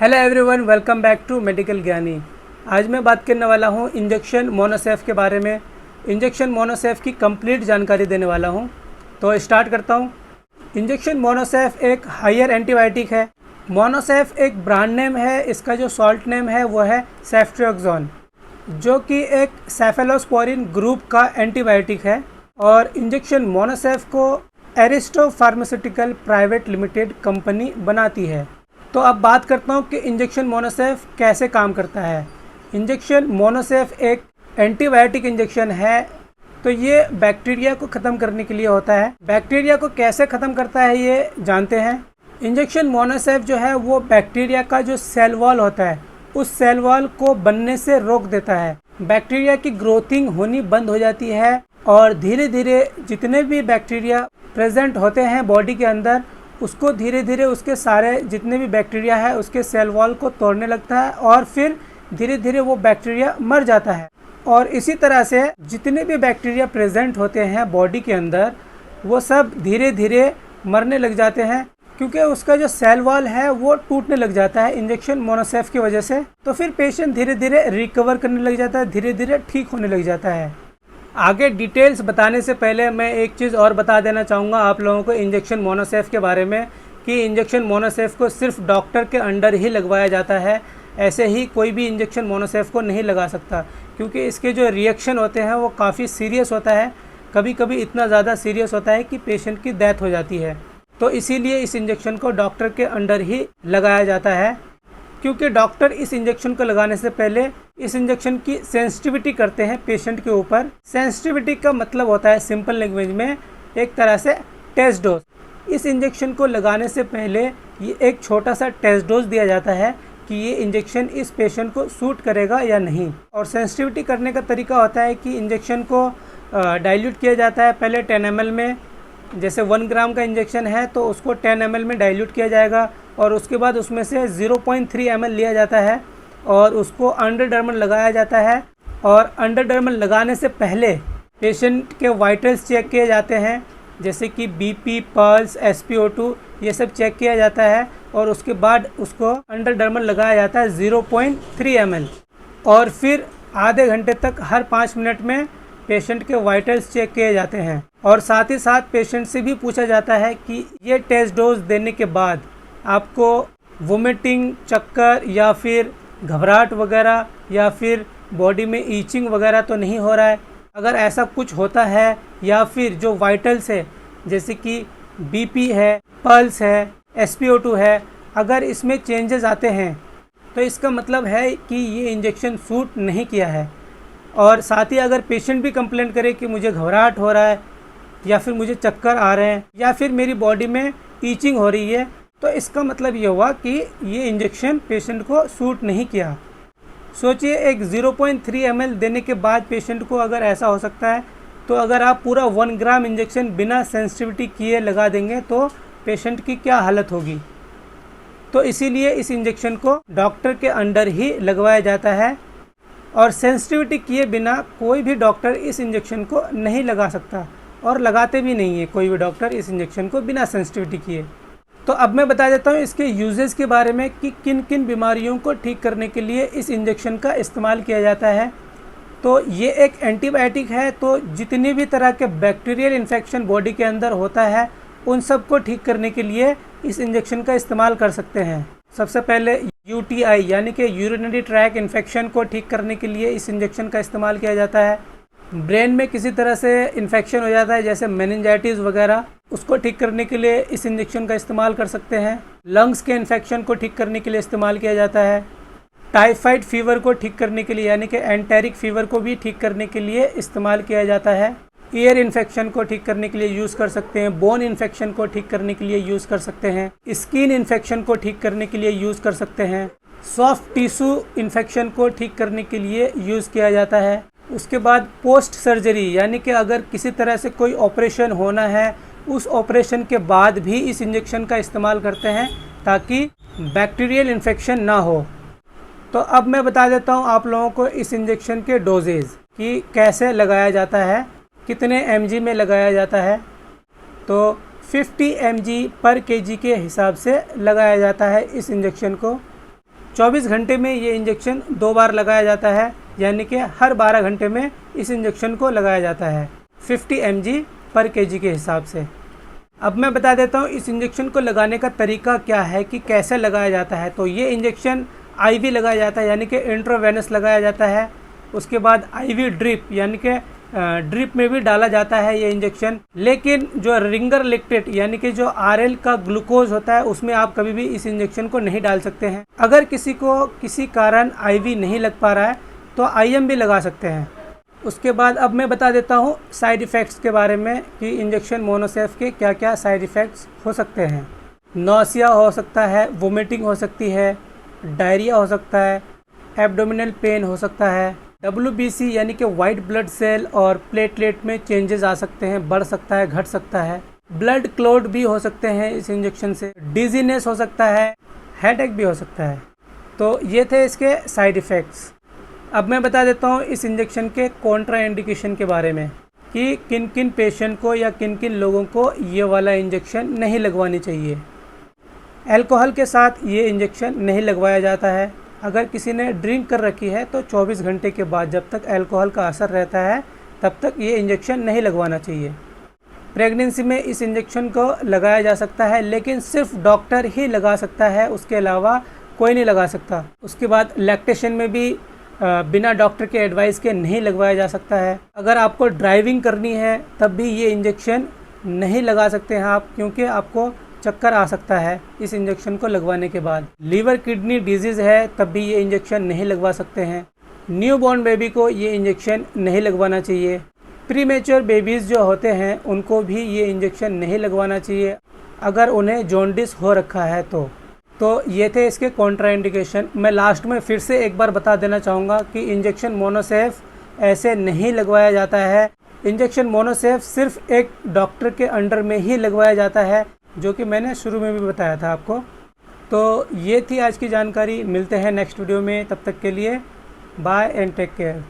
Hello everyone, welcome back to medical Gyani. आज मैं बात करने वाला हूँ इंजेक्शन मोनोसेफ के बारे में। इंजेक्शन मोनोसेफ की कंप्लीट जानकारी देने वाला हूँ। तो स्टार्ट करता हूँ। इंजेक्शन मोनोसेफ एक हायर एंटीबायोटिक है। मोनोसेफ एक ब्रांड नेम है। इसका जो सॉल्ट नेम है वो है सेफ्ट्रियाक्सोन, जो कि एक सेफेलोस्पोरिन ग्रुप का एंटीबायोटिक है। और इंजेक्शन मोनोसेफ को Aristo pharmaceutical private limited company बनाती है। तो अब बात करता हूँ कि इंजेक्शन मोनोसेफ कैसे काम करता है। इंजेक्शन मोनोसेफ एक एंटीबायोटिक इंजेक्शन है। तो ये बैक्टीरिया को ख़त्म करने के लिए होता है। बैक्टीरिया को कैसे ख़त्म करता है ये जानते हैं। इंजेक्शन मोनोसेफ जो है वो बैक्टीरिया का जो सेल वॉल होता है उस सेल वॉल को बनने से रोक देता है। बैक्टीरिया की ग्रोथिंग होनी बंद हो जाती है और धीरे धीरे जितने भी बैक्टीरिया प्रेजेंट होते हैं बॉडी के अंदर, उसको धीरे धीरे उसके सारे जितने भी बैक्टीरिया है उसके सेल वॉल को तोड़ने लगता है और फिर धीरे धीरे वो बैक्टीरिया मर जाता है। और इसी तरह से जितने भी बैक्टीरिया प्रेजेंट होते हैं बॉडी के अंदर वो सब धीरे धीरे मरने लग जाते हैं, क्योंकि उसका जो सेल वॉल है वो टूटने लग जाता है इंजेक्शन मोनोसेफ की वजह से। तो फिर पेशेंट धीरे धीरे रिकवर करने लग जाता है, धीरे धीरे ठीक होने लग जाता है। आगे डिटेल्स बताने से पहले मैं एक चीज़ और बता देना चाहूँगा आप लोगों को इंजेक्शन मोनोसेफ के बारे में, कि इंजेक्शन मोनोसेफ को सिर्फ डॉक्टर के अंडर ही लगवाया जाता है। ऐसे ही कोई भी इंजेक्शन मोनोसेफ को नहीं लगा सकता, क्योंकि इसके जो रिएक्शन होते हैं वो काफ़ी सीरियस होता है। कभी कभी इतना ज़्यादा सीरियस होता है कि पेशेंट की डेथ हो जाती है। तो इसीलिए इस इंजेक्शन को डॉक्टर के अंडर ही लगाया जाता है, क्योंकि डॉक्टर इस इंजेक्शन को लगाने से पहले इस इंजेक्शन की सेंसिटिविटी करते हैं पेशेंट के ऊपर। सेंसिटिविटी का मतलब होता है सिंपल लैंग्वेज में एक तरह से टेस्ट डोज। इस इंजेक्शन को लगाने से पहले ये एक छोटा सा टेस्ट डोज दिया जाता है कि ये इंजेक्शन इस पेशेंट को सूट करेगा या नहीं। और सेंसिटिविटी करने का तरीका होता है कि इंजेक्शन को डाइल्यूट किया जाता है पहले 10 ml में। जैसे 1 ग्राम का इंजेक्शन है तो उसको 10 ml में डाइल्यूट किया जाएगा और उसके बाद उसमें से 0.3 ml लिया जाता है और उसको अंडरडर्मल लगाया जाता है। और अंडरडर्मल लगाने से पहले पेशेंट के वाइटल्स चेक किए जाते हैं, जैसे कि बीपी, पल्स, SpO2 ये सब चेक किया जाता है। और उसके बाद उसको अंडरडर्मल लगाया जाता है 0.3 ml। और फिर आधे घंटे तक हर 5 मिनट में पेशेंट के वाइटल्स चेक किए जाते हैं। और साथ ही साथ पेशेंट से भी पूछा जाता है कि ये टेस्ट डोज देने के बाद आपको वोमिटिंग, चक्कर या फिर घबराहट वगैरह या फिर बॉडी में ईचिंग वगैरह तो नहीं हो रहा है। अगर ऐसा कुछ होता है या फिर जो वाइटल्स है जैसे कि बीपी है, पल्स है, SpO2 है, अगर इसमें चेंजेस आते हैं तो इसका मतलब है कि ये इंजेक्शन सूट नहीं किया है। और साथ ही अगर पेशेंट भी कंप्लेंट करे कि मुझे घबराहट हो रहा है या फिर मुझे चक्कर आ रहे हैं या फिर मेरी बॉडी में ईचिंग हो रही है, तो इसका मतलब ये हुआ कि ये इंजेक्शन पेशेंट को सूट नहीं किया। सोचिए एक 0.3 ml देने के बाद पेशेंट को अगर ऐसा हो सकता है, तो अगर आप पूरा 1 ग्राम इंजेक्शन बिना सेंसिटिविटी किए लगा देंगे तो पेशेंट की क्या हालत होगी। तो इसीलिए इस इंजेक्शन को डॉक्टर के अंडर ही लगवाया जाता है और सेंसिटिविटी किए बिना कोई भी डॉक्टर इस इंजेक्शन को नहीं लगा सकता और लगाते भी नहीं है कोई भी डॉक्टर इस इंजेक्शन को बिना सेंसिटिविटी किए। तो अब मैं बता देता हूँ इसके यूजेस के बारे में कि किन किन बीमारियों को ठीक करने के लिए इस इंजेक्शन का इस्तेमाल किया जाता है। तो ये एक एंटीबायोटिक है, तो जितनी भी तरह के बैक्टीरियल इन्फेक्शन बॉडी के अंदर होता है उन सब को ठीक करने के लिए इस इंजेक्शन का इस्तेमाल कर सकते हैं। सबसे पहले UTI यानी कि यूरिनरी ट्रैक इन्फेक्शन को ठीक करने के लिए इस इंजेक्शन का इस्तेमाल किया जाता है। ब्रेन में किसी तरह से इन्फेक्शन हो जाता है जैसे मेनिंजाइटिस वगैरह, उसको ठीक करने के लिए इस इंजेक्शन का इस्तेमाल कर सकते हैं। लंग्स के इन्फेक्शन को ठीक करने के लिए इस्तेमाल किया जाता है। टाइफाइड फीवर को ठीक करने के लिए यानी कि एंटेरिक फीवर को भी ठीक करने के लिए इस्तेमाल किया जाता है। ईयर इन्फेक्शन को ठीक करने के लिए यूज़ कर सकते हैं। बोन इन्फेक्शन को ठीक करने के लिए यूज़ कर सकते हैं। स्किन इन्फेक्शन को ठीक करने के लिए यूज़ कर सकते हैं। सॉफ्ट टिश्यू इन्फेक्शन को ठीक करने के लिए यूज़ किया जाता है। उसके बाद पोस्ट सर्जरी यानी कि अगर किसी तरह से कोई ऑपरेशन होना है उस ऑपरेशन के बाद भी इस इंजेक्शन का इस्तेमाल करते हैं ताकि बैक्टीरियल इन्फेक्शन ना हो। तो अब मैं बता देता हूँ आप लोगों को इस इंजेक्शन के डोजेज कि कैसे लगाया जाता है, कितने mg में लगाया जाता है। तो 50 mg पर kg के हिसाब से लगाया जाता है इस इंजेक्शन को। 24 घंटे में ये इंजेक्शन 2 बार लगाया जाता है, यानी कि हर 12 घंटे में इस इंजेक्शन को लगाया जाता है 50 mg पर kg के हिसाब से। अब मैं बता देता हूँ इस इंजेक्शन को लगाने का तरीका क्या है कि कैसे लगाया जाता है। तो ये इंजेक्शन IV लगाया जाता है, यानी कि इंट्रावेनस लगाया जाता है। उसके बाद IV ड्रिप, यानी कि ड्रिप में भी डाला जाता है ये इंजेक्शन। लेकिन जो रिंगर लेक्टेट यानी कि जो RL का ग्लूकोज होता है उसमें आप कभी भी इस इंजेक्शन को नहीं डाल सकते हैं। अगर किसी को किसी कारण IV नहीं लग पा रहा है तो IM भी लगा सकते हैं। उसके बाद अब मैं बता देता हूँ साइड इफ़ेक्ट्स के बारे में कि इंजेक्शन मोनोसेफ के क्या क्या साइड इफ़ेक्ट्स हो सकते हैं। नौसिया हो सकता है, वोमिटिंग हो सकती है, डायरिया हो सकता है, एब्डोमिनल पेन हो सकता है, WBC यानी कि वाइट ब्लड सेल और प्लेटलेट में चेंजेस आ सकते हैं, बढ़ सकता है, घट सकता है, ब्लड क्लॉट भी हो सकते हैं इस इंजेक्शन से, डिजीनेस हो सकता है, हेडेक भी हो सकता है। तो ये थे इसके साइड इफ़ेक्ट्स। अब मैं बता देता हूँ इस इंजेक्शन के कॉन्ट्रा इंडिकेशन के बारे में कि किन किन पेशेंट को या किन किन लोगों को ये वाला इंजेक्शन नहीं लगवानी चाहिए। अल्कोहल के साथ ये इंजेक्शन नहीं लगवाया जाता है। अगर किसी ने ड्रिंक कर रखी है तो 24 घंटे के बाद जब तक अल्कोहल का असर रहता है तब तक ये इंजेक्शन नहीं लगवाना चाहिए। प्रेगनेंसी में इस इंजेक्शन को लगाया जा सकता है, लेकिन सिर्फ डॉक्टर ही लगा सकता है, उसके अलावा कोई नहीं लगा सकता। उसके बाद लैक्टेशन में भी बिना डॉक्टर के एडवाइस के नहीं लगवाया जा सकता है। अगर आपको ड्राइविंग करनी है तब भी ये इंजेक्शन नहीं लगा सकते हैं आप, क्योंकि आपको चक्कर आ सकता है इस इंजेक्शन को लगवाने के बाद। लीवर किडनी डिजीज़ है तब भी ये इंजेक्शन नहीं लगवा सकते हैं। न्यूबॉर्न बेबी को ये इंजेक्शन नहीं लगवाना चाहिए। प्रीमेच्योर बेबीज़ जो होते हैं उनको भी ये इंजेक्शन नहीं लगवाना चाहिए अगर उन्हें जॉन्डिस हो रखा है तो ये थे इसके कॉन्ट्रा इंडिकेशन। मैं लास्ट में फिर से एक बार बता देना चाहूँगा कि इंजेक्शन मोनोसेफ ऐसे नहीं लगवाया जाता है। इंजेक्शन मोनोसेफ सिर्फ एक डॉक्टर के अंडर में ही लगवाया जाता है, जो कि मैंने शुरू में भी बताया था आपको। तो ये थी आज की जानकारी। मिलते हैं नेक्स्ट वीडियो में, तब तक के लिए बाय एंड टेक केयर।